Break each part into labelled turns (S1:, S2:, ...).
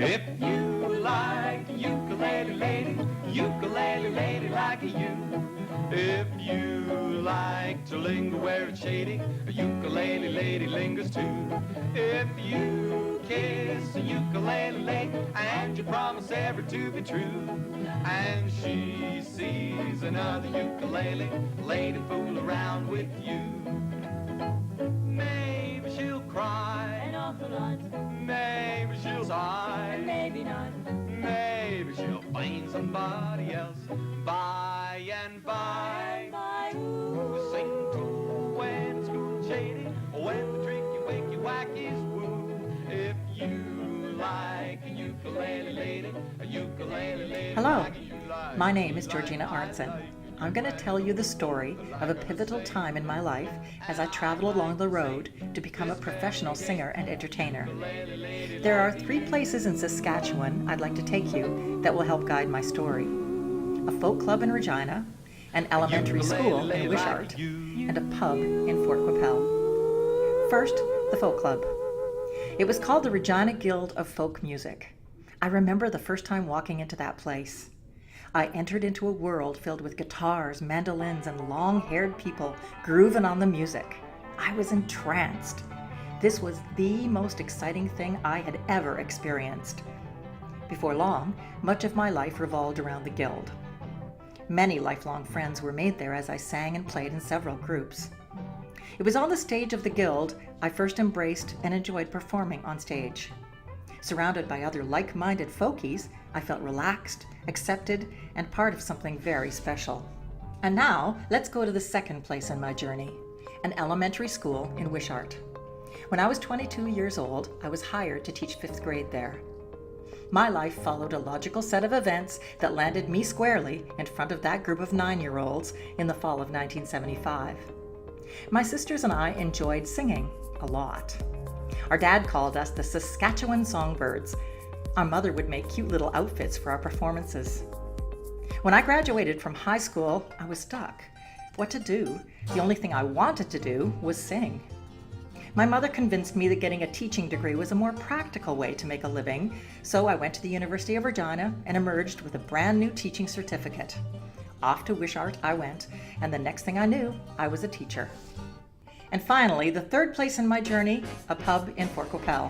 S1: If you like ukulele lady like you. If you like to linger where it's shady, a ukulele lady lingers too. If you kiss a ukulele lady and you promise ever to be true, and she sees another ukulele lady fool around with you, maybe she'll cry
S2: An awful lot,
S1: maybe she'll sigh,
S2: and maybe not.
S1: maybe she'll find somebody else by and by.
S2: By
S1: Who sing to when it's cool and shady, when the tricky wakey wack is woo. If you like a ukulele lady, a ukulele lady.
S3: Hello,
S1: like you like,
S3: my name
S1: you
S3: is Georgina
S1: like,
S3: Arntzen.
S1: like.
S3: I'm going to tell you the story of a pivotal time in my life as I traveled along the road to become a professional singer and entertainer. There are 3 places in Saskatchewan I'd like to take you that will help guide my story. A folk club in Regina, an elementary school in Wishart, and a pub in Fort Qu'Appelle. First, the folk club. It was called the Regina Guild of Folk Music. I remember the first time walking into that place. I entered into a world filled with guitars, mandolins, and long-haired people grooving on the music. I was entranced. This was the most exciting thing I had ever experienced. Before long, much of my life revolved around the Guild. Many lifelong friends were made there as I sang and played in several groups. It was on the stage of the Guild I first embraced and enjoyed performing on stage. Surrounded by other like-minded folkies, I felt relaxed, accepted, and part of something very special. And now, let's go to the second place in my journey, an elementary school in Wishart. When I was 22 years old, I was hired to teach 5th grade there. My life followed a logical set of events that landed me squarely in front of that group of 9-year-olds in the fall of 1975. My sisters and I enjoyed singing a lot. Our dad called us the Saskatchewan Songbirds. Our mother would make cute little outfits for our performances. When I graduated from high school, I was stuck. What to do? The only thing I wanted to do was sing. My mother convinced me that getting a teaching degree was a more practical way to make a living, so I went to the University of Regina and emerged with a brand new teaching certificate. Off to Wishart I went, and the next thing I knew, I was a teacher. And finally, the third place in my journey, a pub in Fort Qu'Appelle.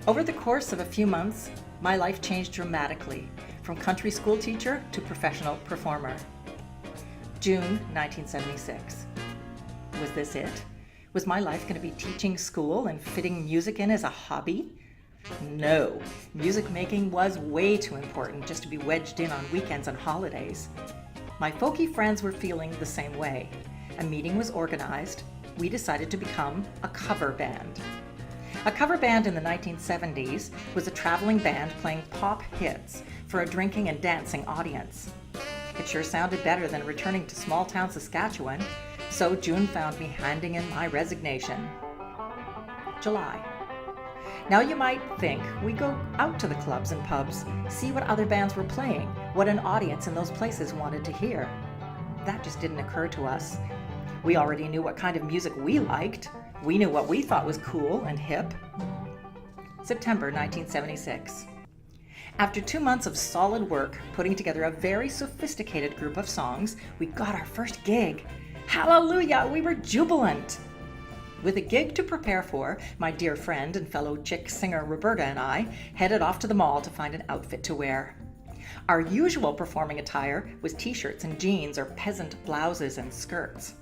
S3: Over the course of a few months, my life changed dramatically, from country school teacher to professional performer. June 1976. Was this it? Was my life going to be teaching school and fitting music in as a hobby? No, music making was way too important just to be wedged in on weekends and holidays. My folky friends were feeling the same way. A meeting was organized. We decided to become a cover band. A cover band in the 1970s was a traveling band playing pop hits for a drinking and dancing audience. It sure sounded better than returning to small-town Saskatchewan, so June found me handing in my resignation. July. Now you might think we go out to the clubs and pubs, see what other bands were playing, what an audience in those places wanted to hear. That just didn't occur to us. We already knew what kind of music we liked. We knew what we thought was cool and hip. September 1976. After 2 months of solid work putting together a very sophisticated group of songs, we got our first gig. Hallelujah! We were jubilant! With a gig to prepare for, my dear friend and fellow chick singer Roberta and I headed off to the mall to find an outfit to wear. Our usual performing attire was t-shirts and jeans or peasant blouses and skirts.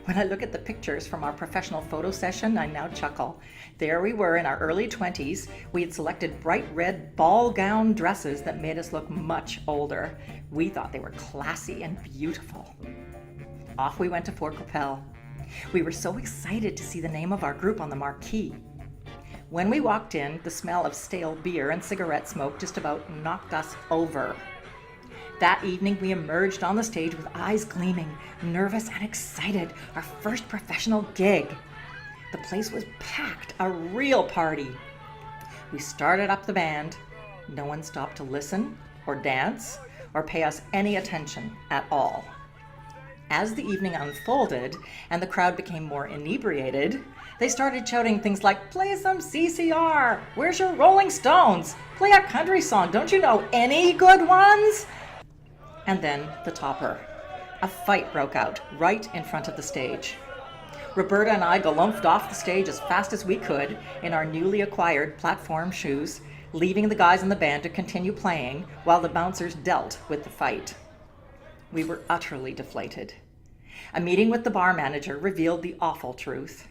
S3: When I look at the pictures from our professional photo session, I now chuckle. There we were in our early 20s. We had selected bright red ball gown dresses that made us look much older. We thought they were classy and beautiful. Off we went to Fort Qu'Appelle. We were so excited to see the name of our group on the marquee. When we walked in, the smell of stale beer and cigarette smoke just about knocked us over. That evening, we emerged on the stage with eyes gleaming, nervous and excited, our first professional gig. The place was packed, a real party. We started up the band. No one stopped to listen or dance or pay us any attention at all. As the evening unfolded and the crowd became more inebriated, They started shouting things like, "Play some CCR! Where's your Rolling Stones? Play a country song! Don't you know any good ones?" And then the topper. A fight broke out right in front of the stage. Roberta and I galumphed off the stage as fast as we could in our newly acquired platform shoes, leaving the guys in the band to continue playing while the bouncers dealt with the fight. We were utterly deflated. A meeting with the bar manager revealed the awful truth.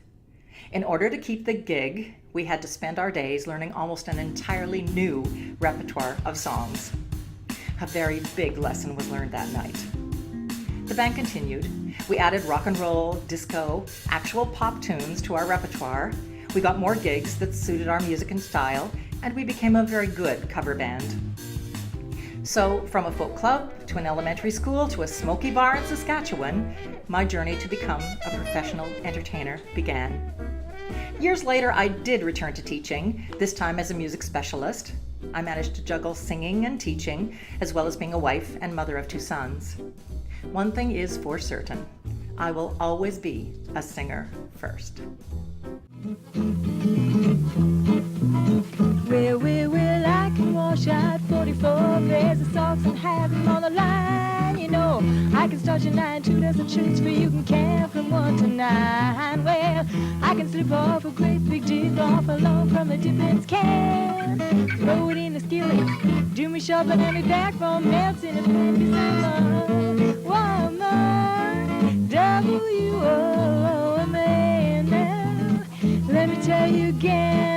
S3: In order to keep the gig, we had to spend our days learning almost an entirely new repertoire of songs. A very big lesson was learned that night. The band continued. We added rock and roll, disco, actual pop tunes to our repertoire. We got more gigs that suited our music and style, and we became a very good cover band. So, from a folk club to an elementary school to a smoky bar in Saskatchewan, my journey to become a professional entertainer began. Years later, I did return to teaching, this time as a music specialist. I managed to juggle singing and teaching, as well as being a wife and mother of 2 sons. One thing is for certain, I will always be a singer first.
S2: Well, I can wash out 44 pairs of socks and have them on the line. You know, I can start your 9, 2 dozen shirts for you can count from 1 to 9. Well, I can slip off a great big dip off alone from the dipper's can. Throw it in the skillet, do me shopping and me back from melts in a plenty summer. Woman, W-O-M-A now. Let me tell you again.